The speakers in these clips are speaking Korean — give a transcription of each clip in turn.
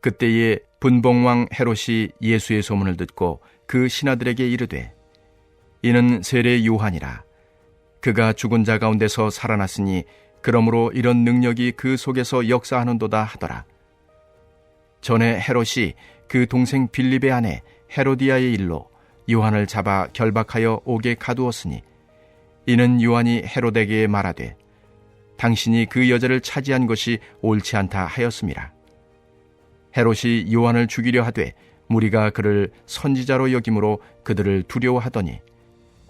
그때에 분봉왕 헤롯이 예수의 소문을 듣고 그 신하들에게 이르되, 이는 세례 요한이라. 그가 죽은 자 가운데서 살아났으니 그러므로 이런 능력이 그 속에서 역사하는도다 하더라. 전에 헤롯이 그 동생 빌립의 아내 헤로디아의 일로 요한을 잡아 결박하여 옥에 가두었으니, 이는 요한이 헤롯에게 말하되 당신이 그 여자를 차지한 것이 옳지 않다 하였음이라. 헤롯이 요한을 죽이려 하되 무리가 그를 선지자로 여김으로 그들을 두려워하더니,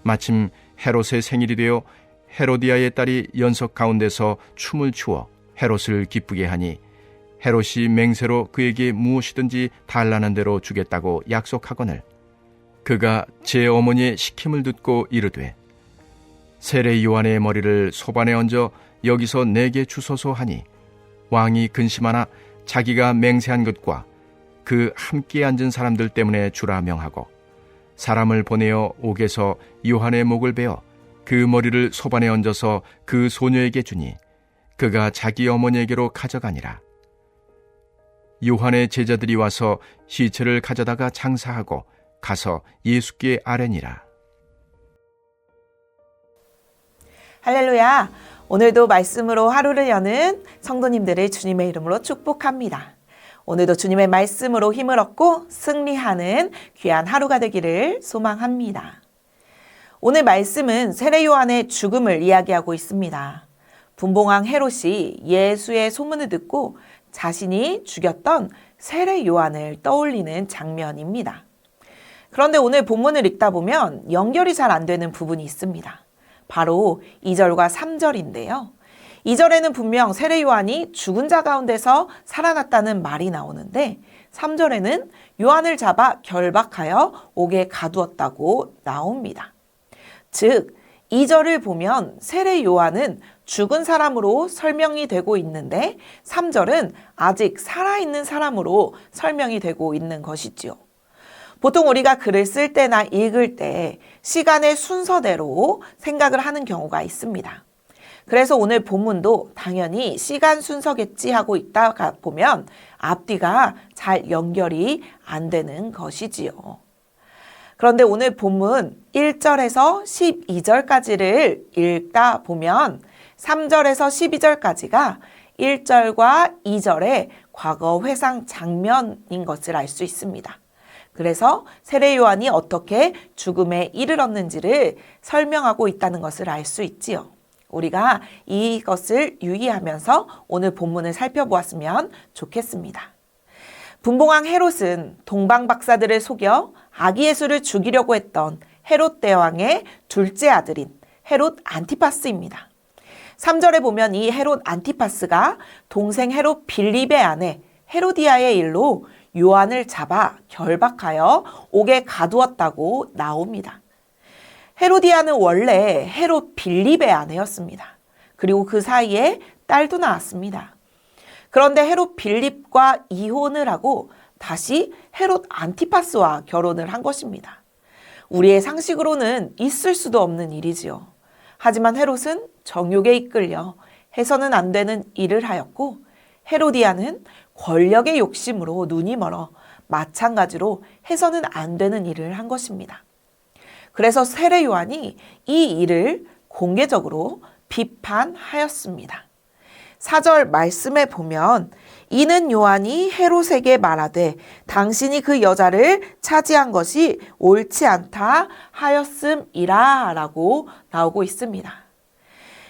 마침 헤롯의 생일이 되어 헤로디아의 딸이 연석 가운데서 춤을 추어 헤롯을 기쁘게 하니, 헤롯이 맹세로 그에게 무엇이든지 달라는 대로 주겠다고 약속하거늘, 그가 제 어머니의 시킴을 듣고 이르되, 세례 요한의 머리를 소반에 얹어 여기서 내게 주소서 하니, 왕이 근심하나 자기가 맹세한 것과 그 함께 앉은 사람들 때문에 주라 명하고, 사람을 보내어 옥에서 요한의 목을 베어 그 머리를 소반에 얹어서 그 소녀에게 주니, 그가 자기 어머니에게로 가져가니라. 요한의 제자들이 와서 시체를 가져다가 장사하고 가서 예수께 아뢰니라. 할렐루야! 오늘도 말씀으로 하루를 여는 성도님들을 주님의 이름으로 축복합니다. 오늘도 주님의 말씀으로 힘을 얻고 승리하는 귀한 하루가 되기를 소망합니다. 오늘 말씀은 세례 요한의 죽음을 이야기하고 있습니다. 분봉왕 헤롯이 예수의 소문을 듣고 자신이 죽였던 세례 요한을 떠올리는 장면입니다. 그런데 오늘 본문을 읽다 보면 연결이 잘 안 되는 부분이 있습니다. 바로 2절과 3절인데요. 2절에는 분명 세례 요한이 죽은 자 가운데서 살아났다는 말이 나오는데, 3절에는 요한을 잡아 결박하여 옥에 가두었다고 나옵니다. 즉 2절을 보면 세례 요한은 죽은 사람으로 설명이 되고 있는데, 3절은 아직 살아있는 사람으로 설명이 되고 있는 것이지요. 보통 우리가 글을 쓸 때나 읽을 때 시간의 순서대로 생각을 하는 경우가 있습니다. 그래서 오늘 본문도 당연히 시간 순서겠지 하고 있다가 보면 앞뒤가 잘 연결이 안 되는 것이지요. 그런데 오늘 본문 1절에서 12절까지를 읽다 보면 3절에서 12절까지가 1절과 2절의 과거 회상 장면인 것을 알 수 있습니다. 그래서 세례 요한이 어떻게 죽음에 이르렀는지를 설명하고 있다는 것을 알 수 있지요. 우리가 이것을 유의하면서 오늘 본문을 살펴보았으면 좋겠습니다. 분봉왕 헤롯은 동방 박사들을 속여 아기 예수를 죽이려고 했던 헤롯 대왕의 둘째 아들인 헤롯 안티파스입니다. 3절에 보면 이 헤롯 안티파스가 동생 헤롯 빌립의 아내 헤로디아의 일로 요한을 잡아 결박하여 옥에 가두었다고 나옵니다. 헤로디아는 원래 헤롯 빌립의 아내였습니다. 그리고 그 사이에 딸도 낳았습니다. 그런데 헤롯 빌립과 이혼을 하고 다시 헤롯 안티파스와 결혼을 한 것입니다. 우리의 상식으로는 있을 수도 없는 일이지요. 하지만 헤롯은 정욕에 이끌려 해서는 안 되는 일을 하였고, 헤로디아는 권력의 욕심으로 눈이 멀어 마찬가지로 해서는 안 되는 일을 한 것입니다. 그래서 세례 요한이 이 일을 공개적으로 비판하였습니다. 4절 말씀에 보면, 이는 요한이 헤롯에게 말하되 당신이 그 여자를 차지한 것이 옳지 않다 하였음이라 라고 나오고 있습니다.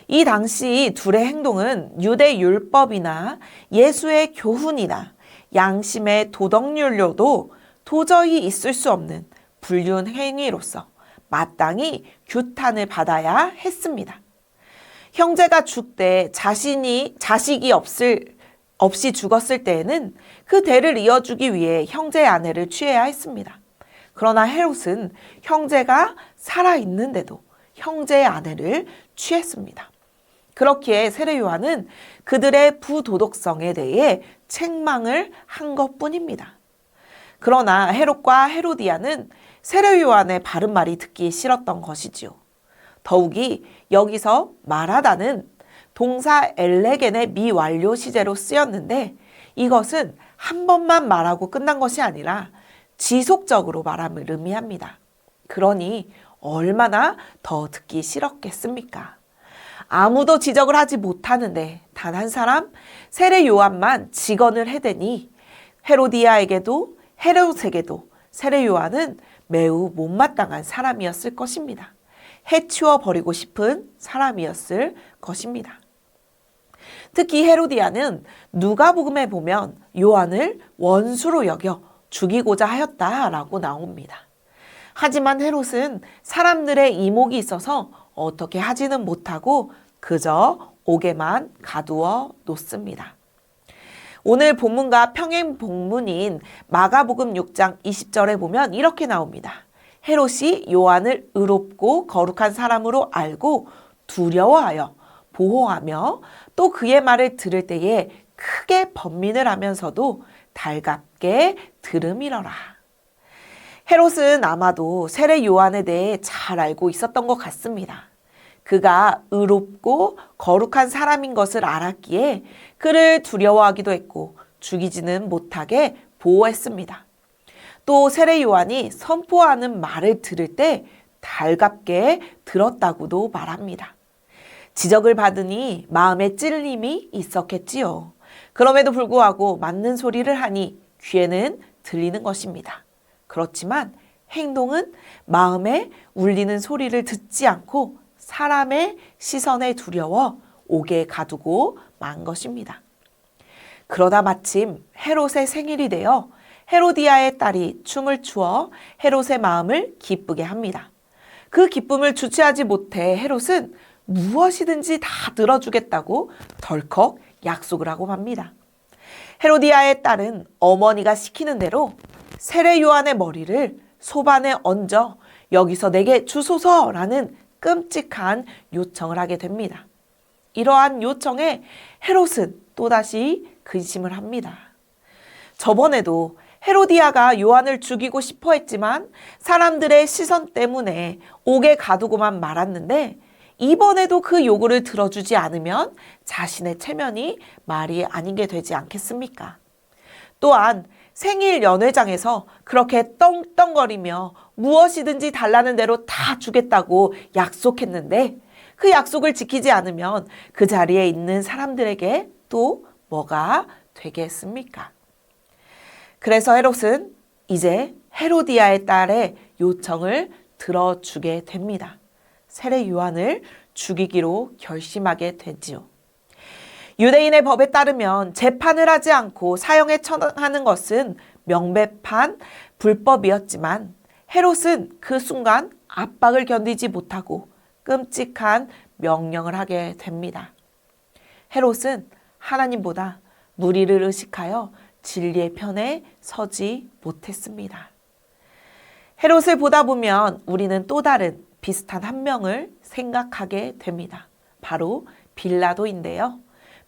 이 당시 둘의 행동은 유대 율법이나 예수의 교훈이나 양심의 도덕률로도 도저히 있을 수 없는 불륜 행위로서 마땅히 규탄을 받아야 했습니다. 형제가 죽되 자식이 없이 죽었을 때에는 그 대를 이어주기 위해 형제의 아내를 취해야 했습니다. 그러나 헤롯은 형제가 살아있는데도 형제의 아내를 취했습니다. 그렇기에 세례 요한은 그들의 부도덕성에 대해 책망을 한 것뿐입니다. 그러나 헤롯과 헤로디아는 세례 요한의 바른 말이 듣기 싫었던 것이지요. 더욱이 여기서 말하다는 동사 엘레겐의 미완료 시제로 쓰였는데, 이것은 한 번만 말하고 끝난 것이 아니라 지속적으로 말함을 의미합니다. 그러니 얼마나 더 듣기 싫었겠습니까? 아무도 지적을 하지 못하는데 단 한 사람 세례 요한만 직언을 해대니 헤로디아에게도 헤롯에게도 세례 요한은 매우 못마땅한 사람이었을 것입니다. 해치워 버리고 싶은 사람이었을 것입니다. 특히 헤로디아는 누가복음에 보면 요한을 원수로 여겨 죽이고자 하였다라고 나옵니다. 하지만 헤롯은 사람들의 이목이 있어서 어떻게 하지는 못하고 그저 옥에만 가두어 놓습니다. 오늘 본문과 평행 본문인 마가복음 6장 20절에 보면 이렇게 나옵니다. 헤롯이 요한을 의롭고 거룩한 사람으로 알고 두려워하여 보호하며 또 그의 말을 들을 때에 크게 번민을 하면서도 달갑게 들음이러라. 헤롯은 아마도 세례 요한에 대해 잘 알고 있었던 것 같습니다. 그가 의롭고 거룩한 사람인 것을 알았기에 그를 두려워하기도 했고 죽이지는 못하게 보호했습니다. 또 세례 요한이 선포하는 말을 들을 때 달갑게 들었다고도 말합니다. 지적을 받으니 마음에 찔림이 있었겠지요. 그럼에도 불구하고 맞는 소리를 하니 귀에는 들리는 것입니다. 그렇지만 행동은 마음에 울리는 소리를 듣지 않고 사람의 시선에 두려워 옥에 가두고 만 것입니다. 그러다 마침 헤롯의 생일이 되어 헤로디아의 딸이 춤을 추어 헤롯의 마음을 기쁘게 합니다. 그 기쁨을 주체하지 못해 헤롯은 무엇이든지 다 들어주겠다고 덜컥 약속을 하고 맙니다. 헤로디아의 딸은 어머니가 시키는 대로 세례 요한의 머리를 소반에 얹어 여기서 내게 주소서라는 끔찍한 요청을 하게 됩니다. 이러한 요청에 헤롯은 또다시 근심을 합니다. 저번에도 헤로디아가 요한을 죽이고 싶어 했지만 사람들의 시선 때문에 옥에 가두고만 말았는데 이번에도 그 요구를 들어주지 않으면 자신의 체면이 말이 아닌 게 되지 않겠습니까? 또한 생일 연회장에서 그렇게 떵떵거리며 무엇이든지 달라는 대로 다 주겠다고 약속했는데 그 약속을 지키지 않으면 그 자리에 있는 사람들에게 또 뭐가 되겠습니까? 그래서 헤롯은 이제 헤로디아의 딸의 요청을 들어주게 됩니다. 세례 요한을 죽이기로 결심하게 되지요. 유대인의 법에 따르면 재판을 하지 않고 사형에 처하는 것은 명백한 불법이었지만 헤롯은 그 순간 압박을 견디지 못하고 끔찍한 명령을 하게 됩니다. 헤롯은 하나님보다 무리를 의식하여 진리의 편에 서지 못했습니다. 헤롯을 보다 보면 우리는 또 다른 비슷한 한 명을 생각하게 됩니다. 바로 빌라도인데요.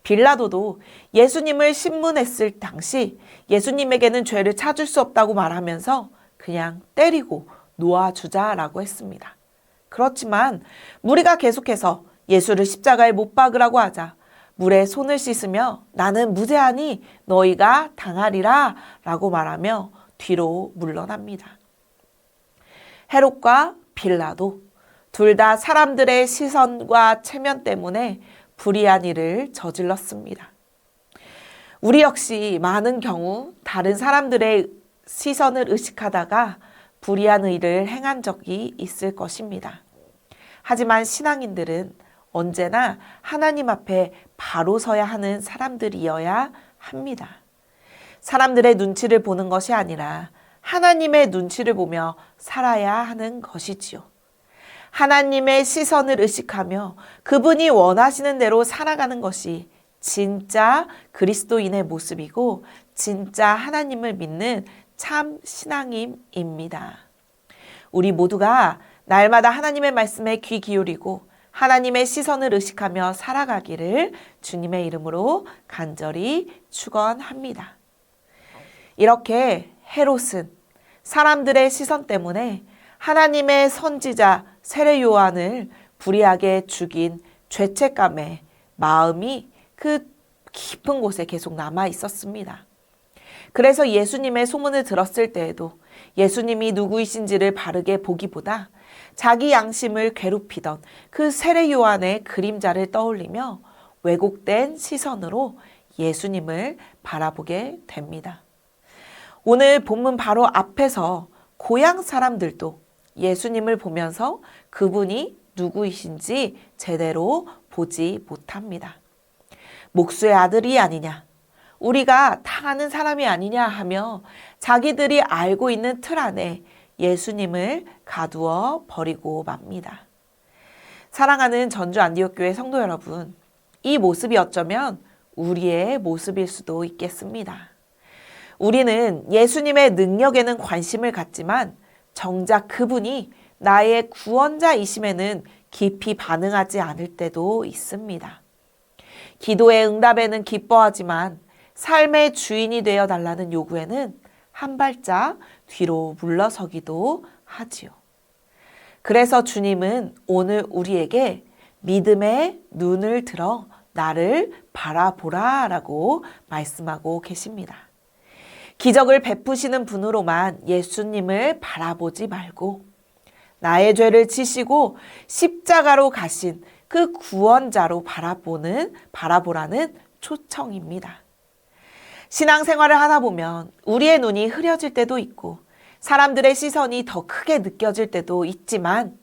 빌라도도 예수님을 신문했을 당시 예수님에게는 죄를 찾을 수 없다고 말하면서 그냥 때리고 놓아주자라고 했습니다. 그렇지만 무리가 계속해서 예수를 십자가에 못 박으라고 하자 물에 손을 씻으며 나는 무죄하니 너희가 당하리라 라고 말하며 뒤로 물러납니다. 헤롯과 빌라도 둘 다 사람들의 시선과 체면 때문에 불의한 일을 저질렀습니다. 우리 역시 많은 경우 다른 사람들의 시선을 의식하다가 불의한 일을 행한 적이 있을 것입니다. 하지만 신앙인들은 언제나 하나님 앞에 바로 서야 하는 사람들이어야 합니다. 사람들의 눈치를 보는 것이 아니라 하나님의 눈치를 보며 살아야 하는 것이지요. 하나님의 시선을 의식하며 그분이 원하시는 대로 살아가는 것이 진짜 그리스도인의 모습이고 진짜 하나님을 믿는 참 신앙인입니다. 우리 모두가 날마다 하나님의 말씀에 귀 기울이고 하나님의 시선을 의식하며 살아가기를 주님의 이름으로 간절히 축원합니다. 이렇게 헤롯은 사람들의 시선 때문에 하나님의 선지자 세례 요한을 불의하게 죽인 죄책감에 마음이 그 깊은 곳에 계속 남아 있었습니다. 그래서 예수님의 소문을 들었을 때에도 예수님이 누구이신지를 바르게 보기보다 자기 양심을 괴롭히던 그 세례 요한의 그림자를 떠올리며 왜곡된 시선으로 예수님을 바라보게 됩니다. 오늘 본문 바로 앞에서 고향 사람들도 예수님을 보면서 그분이 누구이신지 제대로 보지 못합니다. 목수의 아들이 아니냐, 우리가 다 아는 사람이 아니냐 하며 자기들이 알고 있는 틀 안에 예수님을 가두어 버리고 맙니다. 사랑하는 전주 안디옥교회 성도 여러분, 이 모습이 어쩌면 우리의 모습일 수도 있겠습니다. 우리는 예수님의 능력에는 관심을 갖지만 정작 그분이 나의 구원자이심에는 깊이 반응하지 않을 때도 있습니다. 기도의 응답에는 기뻐하지만 삶의 주인이 되어 달라는 요구에는 한 발짝 뒤로 물러서기도 하지요. 그래서 주님은 오늘 우리에게 믿음의 눈을 들어 나를 바라보라 라고 말씀하고 계십니다. 기적을 베푸시는 분으로만 예수님을 바라보지 말고 나의 죄를 지시고 십자가로 가신 그 구원자로 바라보라는 초청입니다. 신앙생활을 하다 보면 우리의 눈이 흐려질 때도 있고 사람들의 시선이 더 크게 느껴질 때도 있지만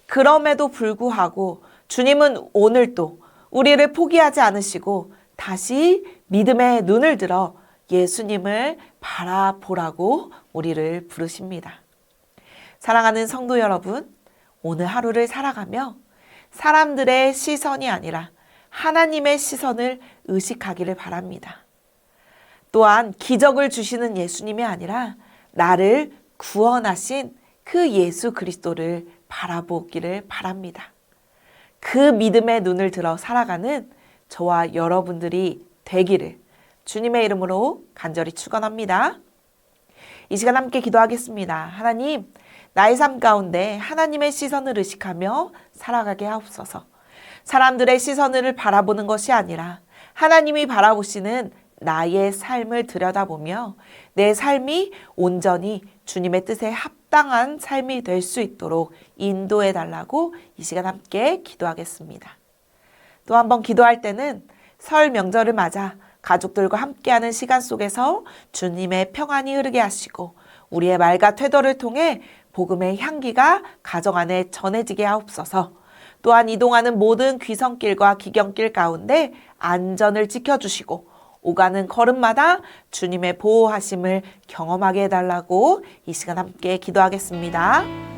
그럼에도 불구하고 주님은 오늘도 우리를 포기하지 않으시고 다시 믿음의 눈을 들어 예수님을 바라보라고 우리를 부르십니다. 사랑하는 성도 여러분, 오늘 하루를 살아가며 사람들의 시선이 아니라 하나님의 시선을 의식하기를 바랍니다. 또한 기적을 주시는 예수님이 아니라 나를 구원하신 그 예수 그리스도를 바라보기를 바랍니다. 그 믿음의 눈을 들어 살아가는 저와 여러분들이 되기를 주님의 이름으로 간절히 축원합니다. 이 시간 함께 기도하겠습니다. 하나님, 나의 삶 가운데 하나님의 시선을 의식하며 살아가게 하옵소서. 사람들의 시선을 바라보는 것이 아니라 하나님이 바라보시는 나의 삶을 들여다보며 내 삶이 온전히 주님의 뜻에 합당한 삶이 될 수 있도록 인도해 달라고 이 시간 함께 기도하겠습니다. 또 한 번 기도할 때는 설 명절을 맞아 가족들과 함께하는 시간 속에서 주님의 평안이 흐르게 하시고 우리의 말과 태도를 통해 복음의 향기가 가정 안에 전해지게 하옵소서. 또한 이동하는 모든 귀성길과 기경길 가운데 안전을 지켜주시고 오가는 걸음마다 주님의 보호하심을 경험하게 해달라고 이 시간 함께 기도하겠습니다.